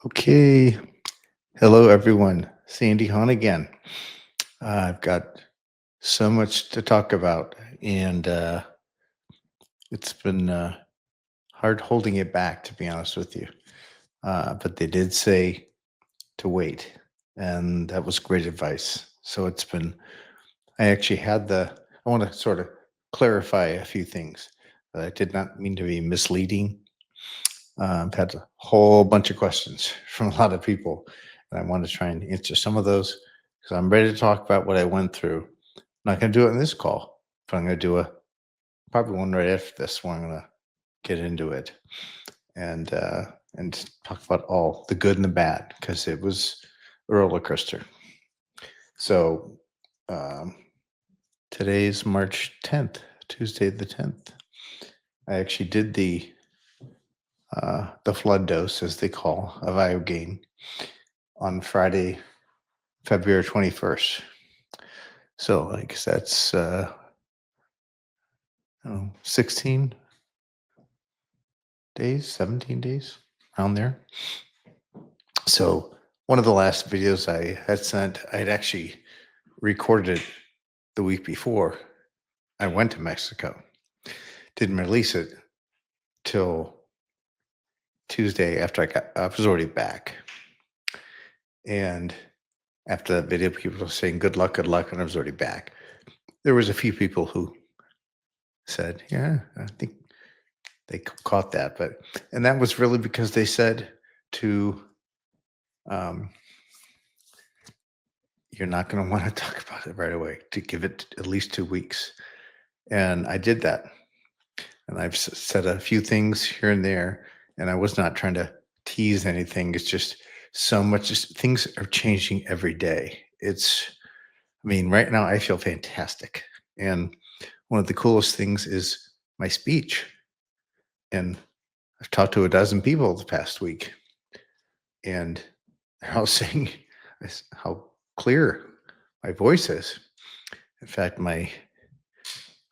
Okay. Hello, everyone. Sandy Hahn again. I've got so much to talk about, and it's been hard holding it back, to be honest with you. But they did say to wait, and that was great advice. So I actually I want to sort of clarify a few things. I did not mean to be misleading. I've had a whole bunch of questions from a lot of people, and I want to try and answer some of those because I'm ready to talk about what I went through. I'm not going to do it in this call, but I'm going to do a probably one right after this one. I'm going to get into it and and talk about all the good and the bad because it was a roller coaster. So um, today's March 10th, Tuesday the 10th. I actually did the flood dose, as they call, of Ibogaine on Friday, February 21st. So, like, that's I don't know, 16 days, 17 days, around there. So, one of the last videos I had sent, I had actually recorded it the week before I went to Mexico. Didn't release it till Tuesday after I was already back. And after that video, people were saying good luck, and I was already back. There was a few people who said, "Yeah, I think they caught that," and that was really because they said to, um, "You're not going to want to talk about it right away. To give it at least 2 weeks," and I did that, and I've said a few things here and there, and I was not trying to tease anything. It's just so much. Just things are changing every day. I mean, right now I feel fantastic, and one of the coolest things is my speech. And I've talked to a dozen people the past week, and they're all saying how clear my voice is. In fact, my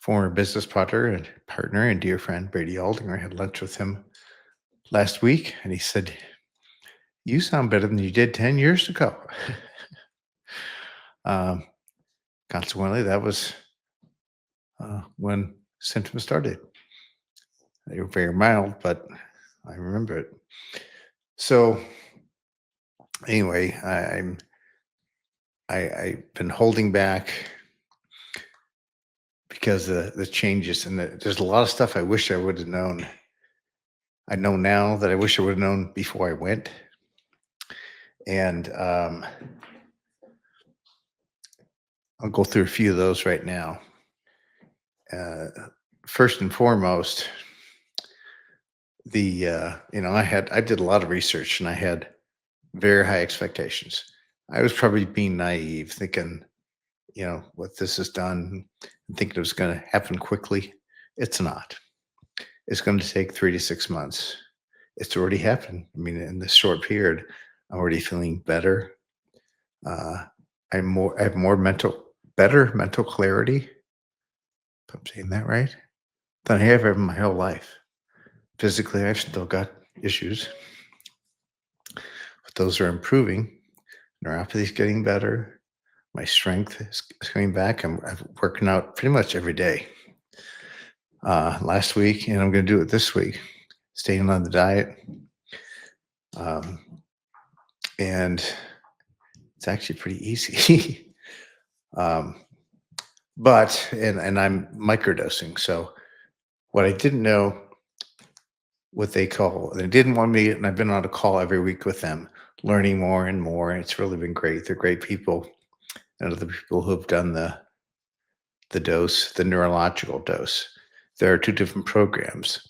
former business partner and dear friend Brady Aldinger, I had lunch with him last week, and he said, "You sound better than you did 10 years ago." um, Consequently, that was when symptoms started. They were very mild, but I remember it. So anyway, I've been holding back because the changes and there's a lot of stuff I wish I would have known. I know now that I wish I would have known before I went, and I'll go through a few of those right now. Uh, First and foremost, I did a lot of research and I had very high expectations. I was probably being naive, thinking what this has done, and thinking it was going to happen quickly. It's not. It's going to take 3 to 6 months. It's already happened. I mean, in this short period, I'm already feeling better. Uh, I have better mental clarity. If I'm saying that right, than I have ever in my whole life. Physically, I've still got issues, but those are improving. Neuropathy is getting better. My strength is coming back. I'm working out pretty much every day. Last week, and I'm going to do it this week. Staying on the diet, um, and it's actually pretty easy. um, and I'm microdosing. So what I didn't know, what they call, they didn't want me, and I've been on a call every week with them, learning more and more. And it's really been great. They're great people, and other people who have done the dose, the neurological dose. There are two different programs.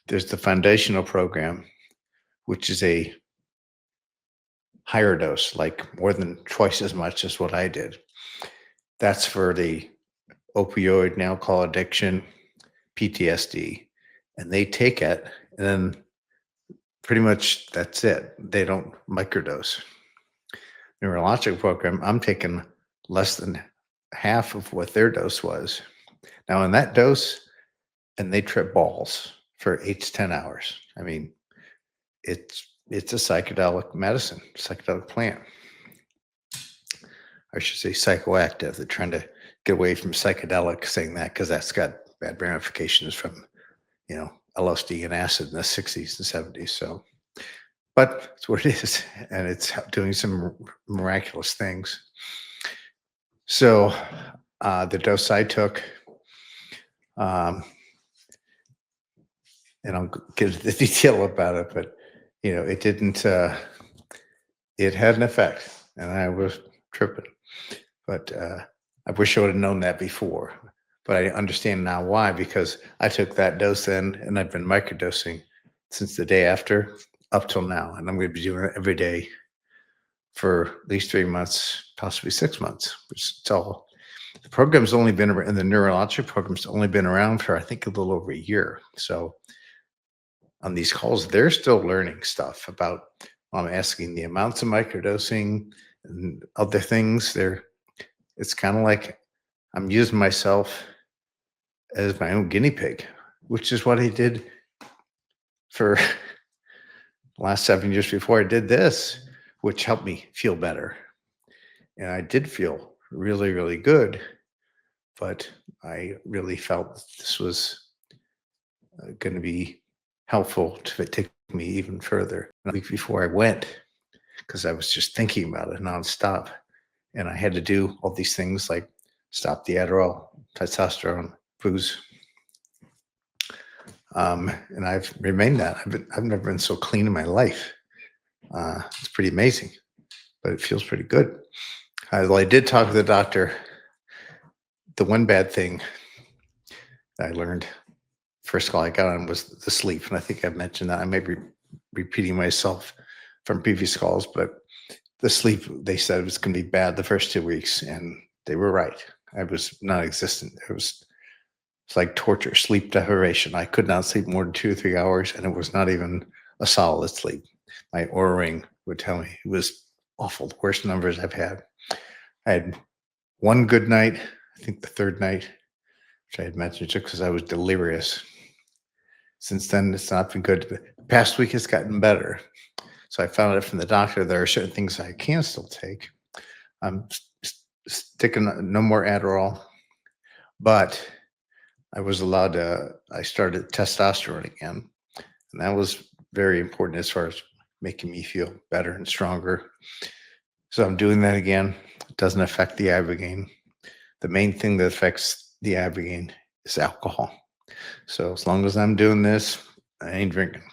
There's the foundational program, which is a higher dose, like more than twice as much as what I did. That's for the opioid and alcohol addiction, PTSD, and they take it, and then pretty much that's it. They don't microdose. Neurological program, I'm taking less than half of what their dose was. Now, in that dose, and they trip balls for 8 to 10 hours. I mean, it's It's a psychedelic medicine, psychedelic plant. I should say psychoactive. They're trying to get away from psychedelic, saying that because that's got bad ramifications from LSD and acid in the 60s and 70s. So, but it's what it is, and it's doing some miraculous things. So, the dose I took, um, and I'll get into the detail about it, but it didn't. It had an effect, and I was tripping. But I wish I would have known that before. But I understand now why, because I took that dose then, and I've been microdosing since the day after up till now, and I'm going to be doing it every day for at least 3 months, possibly 6 months. Which it's all. The program's only been around, and the neurological program's only been around for I think a little over a year. So on these calls, they're still learning stuff about. I'm asking the amounts of microdosing and other things. It's kind of like I'm using myself as my own guinea pig, which is what I did for the last 7 years before I did this, which helped me feel better. And I did feel really, really good, but I really felt this was going to be helpful to take me even further. A week before I went, because I was just thinking about it nonstop. And I had to do all these things like stop the Adderall, testosterone, booze. And I've remained that. I've never been so clean in my life. It's pretty amazing, but it feels pretty good. Well, I did talk to the doctor. The one bad thing that I learned first call I got on was the sleep, and I think I've mentioned that. I may be repeating myself from previous calls, but the sleep, they said it was going to be bad the first 2 weeks, and they were right. I was non-existent. It's like torture, sleep deprivation. I could not sleep more than 2 or 3 hours, and it was not even a solid sleep. My Oura ring would tell me it was awful, the worst numbers I've had. I had one good night, I think the third night, which I had mentioned just because I was delirious. Since then, it's not been good. The past week has gotten better. So I found out from the doctor there are certain things I can still take. I'm sticking no more Adderall, but I started testosterone again. And that was very important as far as making me feel better and stronger. So I'm doing that again. It doesn't affect the Ibogaine. The main thing that affects the Ibogaine is alcohol. So as long as I'm doing this, I ain't drinking.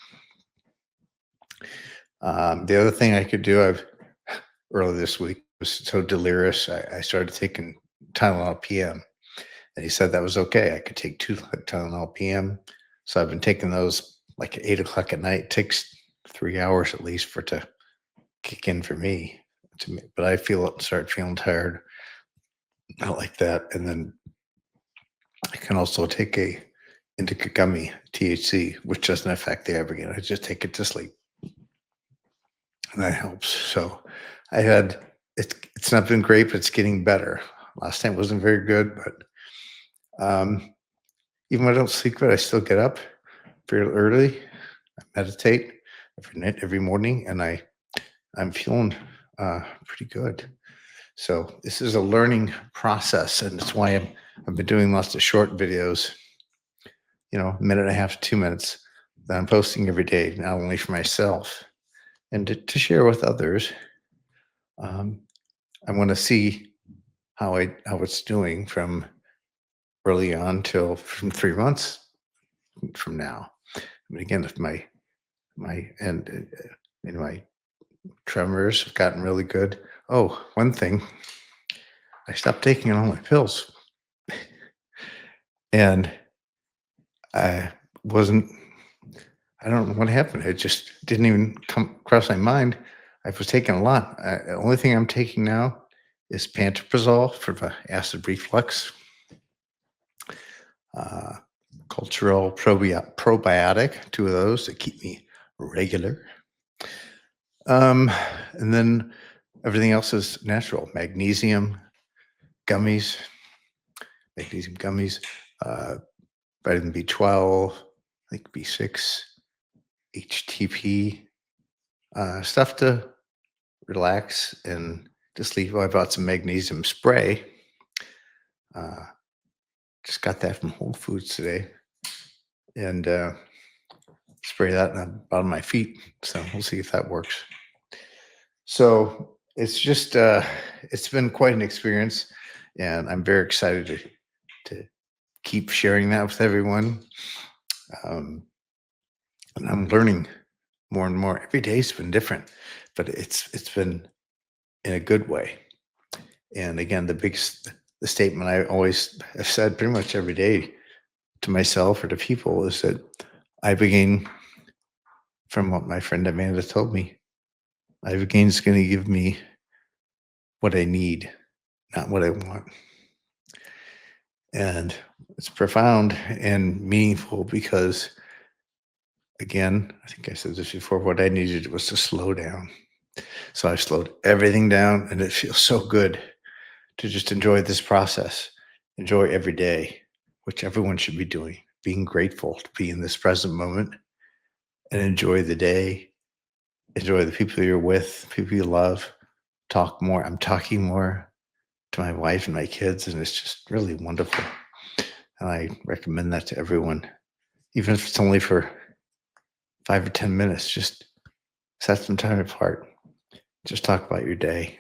The other thing I could do, earlier this week, was so delirious, I started taking Tylenol PM. And he said that was okay. I could take 2 Tylenol PM. So I've been taking those like at 8 o'clock at night. It takes 3 hours at least for it to kick in for me. But I start feeling tired. Not like that. And then I can also take a indica gummy, THC, which doesn't affect the Ibogaine. I just take it to sleep. And that helps. So it's not been great, but it's getting better. Last time wasn't very good, but even when I don't sleep good, I still get up very early. I meditate every night, every morning, and I'm feeling pretty good. So this is a learning process, and that's why I've been doing lots of short videos, a minute and a half to 2 minutes that I'm posting every day, not only for myself and to share with others. I want to see how it's doing from early on till from 3 months from now. I mean, again, if my tremors have gotten really good. Oh, one thing, I stopped taking all my pills, and I wasn't. I don't know what happened. It just didn't even come across my mind. I was taking a lot. The only thing I'm taking now is pantoprazole for the acid reflux, uh, cultural probiotic, 2 of those that keep me regular. And then everything else is natural. Magnesium gummies, vitamin B12, I think B6, HTP, stuff to relax and to sleep. I bought some magnesium spray. Uh, just got that from Whole Foods today, and spray that on the bottom of my feet. So we'll see if that works. So it's been quite an experience, and I'm very excited to keep sharing that with everyone. Um, and I'm learning more and more. Every day's been different, but it's been in a good way. And again, the statement I always have said pretty much every day to myself or to people is that Ibogaine, from what my friend Amanda told me, Ibogaine is going to give me what I need, not what I want. And it's profound and meaningful because, again, I think I said this before, what I needed was to slow down. So I've slowed everything down, and it feels so good to just enjoy this process, enjoy every day, which everyone should be doing, being grateful to be in this present moment and enjoy the day, enjoy the people you're with, people you love, talk more. I'm talking more to my wife and my kids, and it's just really wonderful. And I recommend that to everyone, even if it's only for 5 or 10 minutes. Just set some time apart. Just talk about your day.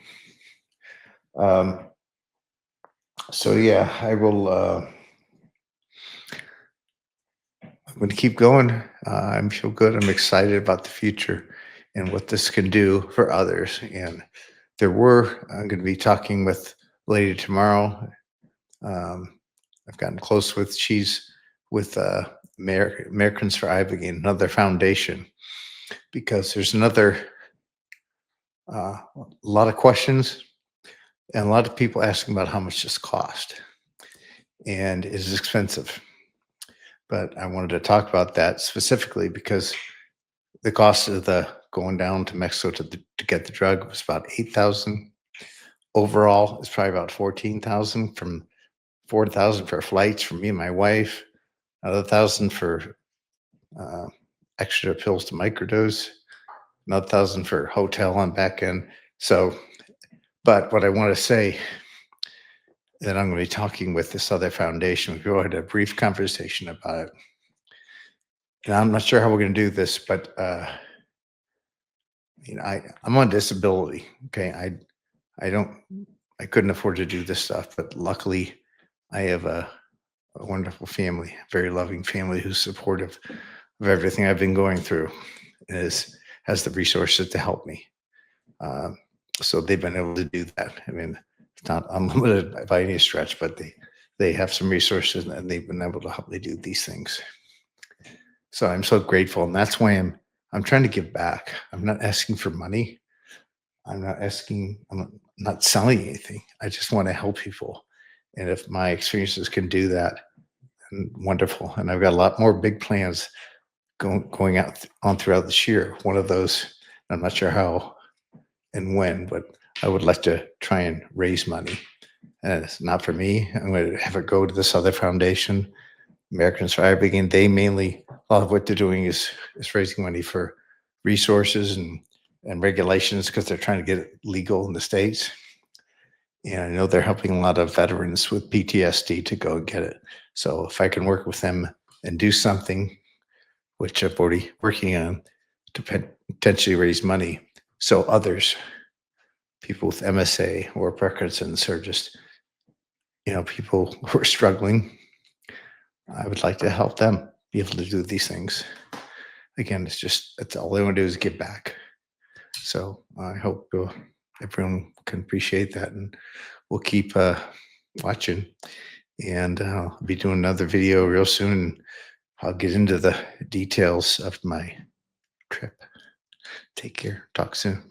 Um, so yeah, I will. I'm going to keep going. I feel good. I'm excited about the future and what this can do for others. And I'm going to be talking with a lady tomorrow. Um, I've gotten close with. She's with Americans for Ibogaine, another foundation, because there's a lot of questions and a lot of people asking about how much this cost and is expensive. But I wanted to talk about that specifically because the cost of the going down to Mexico to get the drug was about 8,000. Overall, it's probably about 14,000, from 4,000 for flights for me and my wife, another 1,000 for uh, extra pills to microdose, another 1,000 for hotel on back end. So, but what I want to say that I'm going to be talking with this other foundation. We had a brief conversation about it, and I'm not sure how we're going to do this, but I'm on disability. Okay, I don't I couldn't afford to do this stuff, but luckily I have a wonderful family, a very loving family who's supportive of everything I've been going through, and has the resources to help me. Um, so they've been able to do that. I mean, it's not unlimited by any stretch, but they have some resources and they've been able to help me do these things. So I'm so grateful, and that's why I'm trying to give back. I'm not asking for money. I'm not selling anything. I just want to help people. And if my experiences can do that, then wonderful. And I've got a lot more big plans going out on throughout this year. One of those, I'm not sure how and when, but I would like to try and raise money. And it's not for me. I'm going to have it go to this other foundation, Americans for Ibogaine. They mainly, a lot of what they're doing is raising money for resources and regulations because they're trying to get it legal in the States. And I know they're helping a lot of veterans with PTSD to go and get it. So if I can work with them and do something, which I'm already working on, to potentially raise money so others, people with MSA or Parkinson's, or just, people who are struggling, I would like to help them be able to do these things. Again, that's all they want to do is give back. So I hope everyone can appreciate that, and we'll keep watching. And I'll be doing another video real soon. I'll get into the details of my trip. Take care. Talk soon.